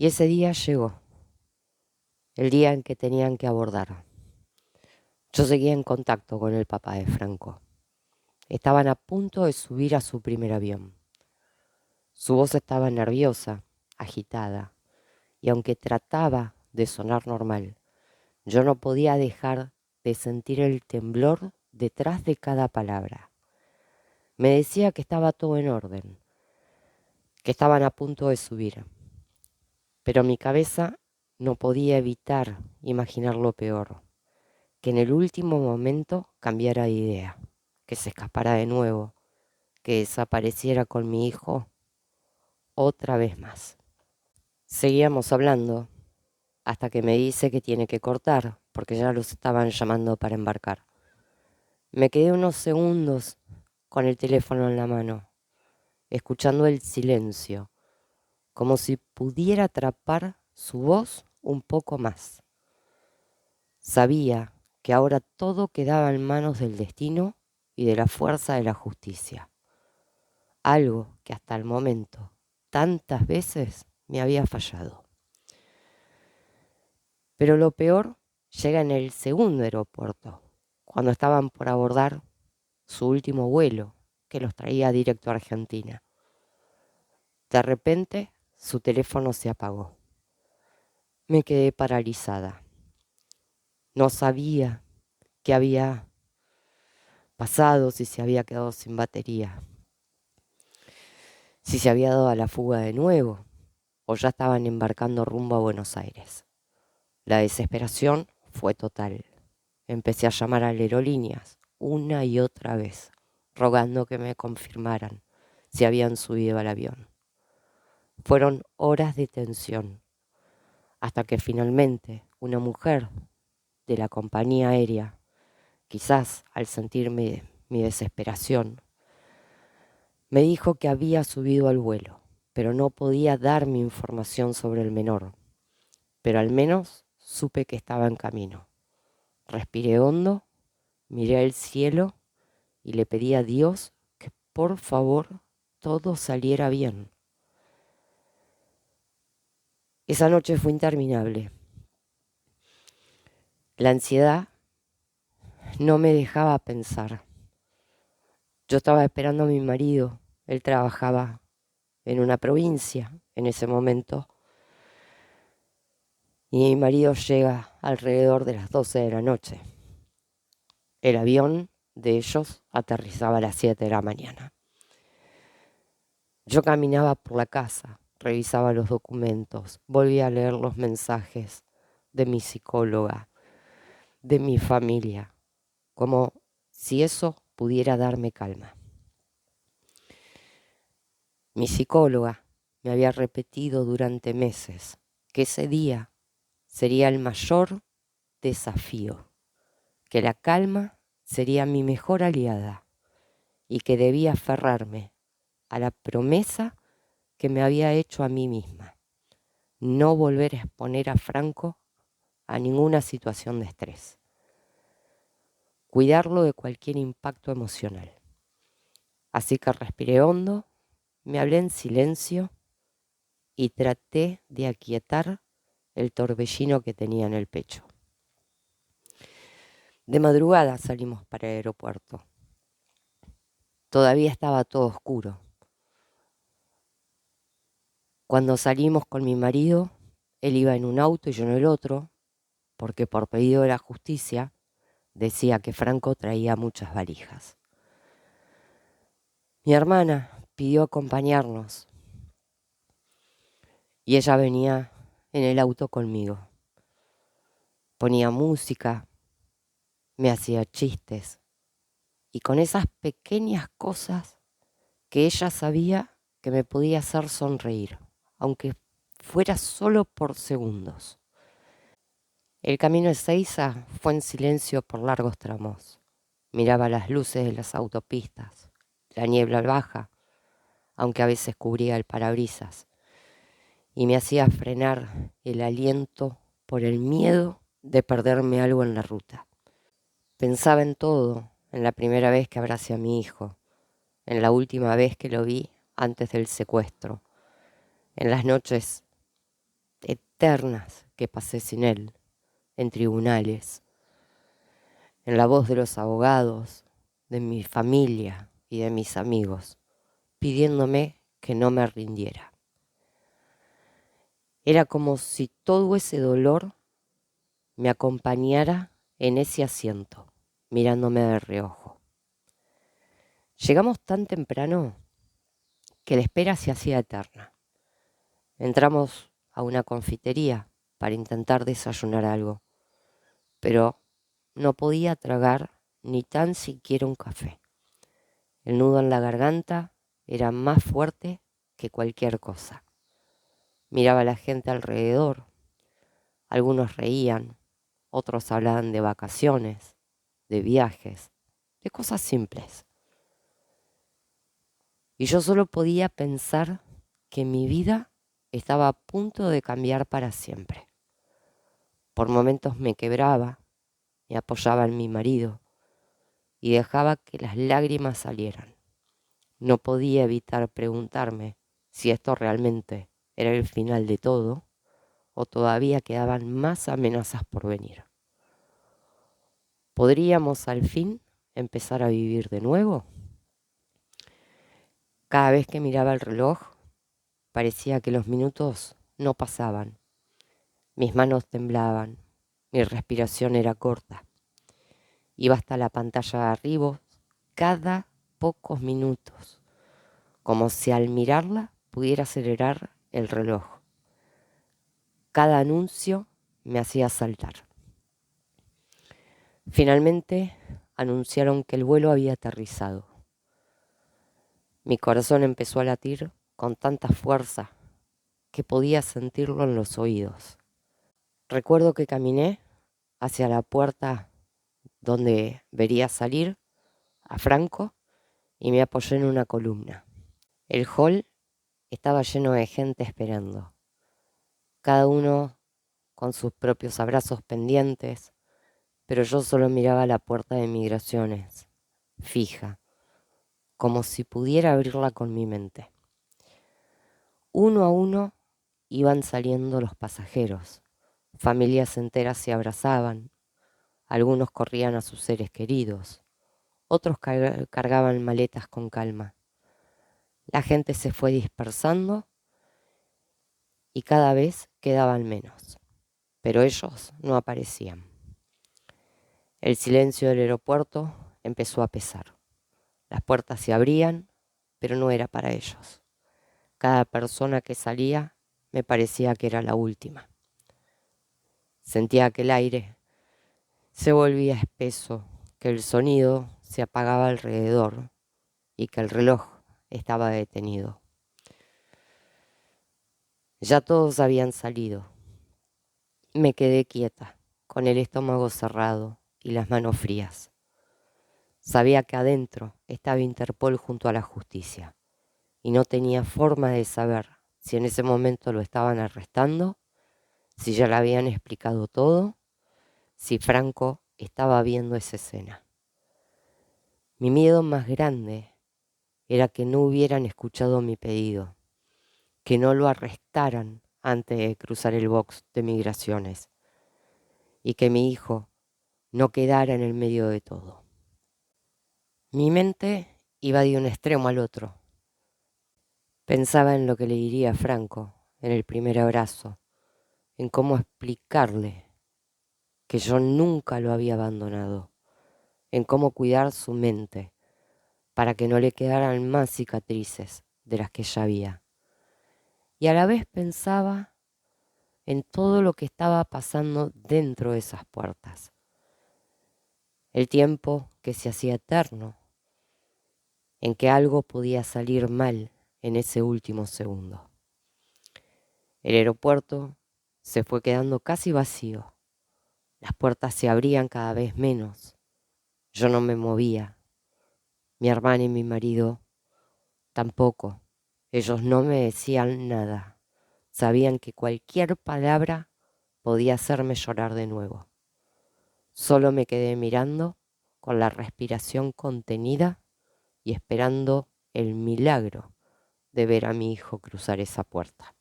Y ese día llegó, el día en que tenían que abordar. Yo seguía en contacto con el papá de Franco. Estaban a punto de subir a su primer avión. Su voz estaba nerviosa, agitada, y aunque trataba de sonar normal, yo no podía dejar de sentir el temblor detrás de cada palabra. Me decía que estaba todo en orden, que estaban a punto de subir, pero mi cabeza no podía evitar imaginar lo peor, que en el último momento cambiara de idea, que se escapara de nuevo, que desapareciera con mi hijo otra vez más. Seguíamos hablando hasta que me dice que tiene que cortar porque ya los estaban llamando para embarcar. Me quedé unos segundos con el teléfono en la mano, escuchando el silencio, como si pudiera atrapar su voz un poco más. Sabía que ahora todo quedaba en manos del destino y de la fuerza de la justicia. Algo que hasta el momento tantas veces me había fallado. Pero lo peor llega en el segundo aeropuerto, cuando estaban por abordar su último vuelo que los traía directo a Argentina. De repente su teléfono se apagó. Me quedé paralizada. No sabía qué había pasado, si se había quedado sin batería, si se había dado a la fuga de nuevo o ya estaban embarcando rumbo a Buenos Aires. La desesperación fue total. Empecé a llamar a aerolíneas una y otra vez, rogando que me confirmaran si habían subido al avión. Fueron horas de tensión, hasta que finalmente una mujer de la compañía aérea, quizás al sentir mi desesperación, me dijo que había subido al vuelo, pero no podía darme información sobre el menor. Pero al menos supe que estaba en camino. Respiré hondo, miré al cielo y le pedí a Dios que por favor todo saliera bien. Esa noche fue interminable. La ansiedad no me dejaba pensar. Yo estaba esperando a mi marido. Él trabajaba en una provincia en ese momento. Y mi marido llega alrededor de las 12 de la noche. El avión de ellos aterrizaba a las 7 de la mañana. Yo caminaba por la casa, revisaba los documentos, volvía a leer los mensajes de mi psicóloga, de mi familia, como si eso pudiera darme calma. Mi psicóloga me había repetido durante meses que ese día sería el mayor desafío, que la calma sería mi mejor aliada y que debía aferrarme a la promesa que me había hecho a mí misma, no volver a exponer a Franco a ninguna situación de estrés, cuidarlo de cualquier impacto emocional. Así que respiré hondo, me hablé en silencio y traté de aquietar el torbellino que tenía en el pecho. De madrugada salimos para el aeropuerto. Todavía estaba todo oscuro. Cuando salimos con mi marido, él iba en un auto y yo en el otro, porque por pedido de la justicia decía que Franco traía muchas valijas. Mi hermana pidió acompañarnos y ella venía en el auto conmigo. Ponía música, me hacía chistes y con esas pequeñas cosas que ella sabía que me podía hacer sonreír, aunque fuera solo por segundos. El camino de Ezeiza fue en silencio por largos tramos. Miraba las luces de las autopistas, la niebla baja, aunque a veces cubría el parabrisas, y me hacía frenar el aliento por el miedo de perderme algo en la ruta. Pensaba en todo, en la primera vez que abracé a mi hijo, en la última vez que lo vi antes del secuestro, en las noches eternas que pasé sin él, en tribunales, en la voz de los abogados, de mi familia y de mis amigos, pidiéndome que no me rindiera. Era como si todo ese dolor me acompañara en ese asiento, mirándome de reojo. Llegamos tan temprano que la espera se hacía eterna. Entramos a una confitería para intentar desayunar algo, pero no podía tragar ni tan siquiera un café. El nudo en la garganta era más fuerte que cualquier cosa. Miraba a la gente alrededor. Algunos reían, otros hablaban de vacaciones, de viajes, de cosas simples. Y yo solo podía pensar que mi vida estaba a punto de cambiar para siempre. Por momentos me quebraba, me apoyaba en mi marido y dejaba que las lágrimas salieran. No podía evitar preguntarme si esto realmente era el final de todo o todavía quedaban más amenazas por venir. ¿Podríamos al fin empezar a vivir de nuevo? Cada vez que miraba el reloj, parecía que los minutos no pasaban. Mis manos temblaban, mi respiración era corta. Iba hasta la pantalla de arriba cada pocos minutos, como si al mirarla pudiera acelerar el reloj. Cada anuncio me hacía saltar. Finalmente anunciaron que el vuelo había aterrizado. Mi corazón empezó a latir con tanta fuerza que podía sentirlo en los oídos. Recuerdo que caminé hacia la puerta donde vería salir a Franco y me apoyé en una columna. El hall estaba lleno de gente esperando, cada uno con sus propios abrazos pendientes, pero yo solo miraba la puerta de migraciones, fija, como si pudiera abrirla con mi mente. Uno a uno iban saliendo los pasajeros, familias enteras se abrazaban, algunos corrían a sus seres queridos, otros cargaban maletas con calma. La gente se fue dispersando y cada vez quedaban menos, pero ellos no aparecían. El silencio del aeropuerto empezó a pesar. Las puertas se abrían, pero no era para ellos. Cada persona que salía me parecía que era la última. Sentía que el aire se volvía espeso, que el sonido se apagaba alrededor y que el reloj estaba detenido. Ya todos habían salido. Me quedé quieta, con el estómago cerrado y las manos frías. Sabía que adentro estaba Interpol junto a la justicia y no tenía forma de saber si en ese momento lo estaban arrestando, si ya le habían explicado todo, si Franco estaba viendo esa escena. Mi miedo más grande era que no hubieran escuchado mi pedido, que no lo arrestaran antes de cruzar el box de migraciones y que mi hijo no quedara en el medio de todo. Mi mente iba de un extremo al otro. Pensaba en lo que le diría a Franco en el primer abrazo, en cómo explicarle que yo nunca lo había abandonado, en cómo cuidar su mente para que no le quedaran más cicatrices de las que ya había. Y a la vez pensaba en todo lo que estaba pasando dentro de esas puertas. El tiempo que se hacía eterno, en que algo podía salir mal en ese último segundo. El aeropuerto se fue quedando casi vacío. Las puertas se abrían cada vez menos. Yo no me movía. Mi hermana y mi marido tampoco. Ellos no me decían nada. Sabían que cualquier palabra podía hacerme llorar de nuevo. Solo me quedé mirando con la respiración contenida y esperando el milagro de ver a mi hijo cruzar esa puerta.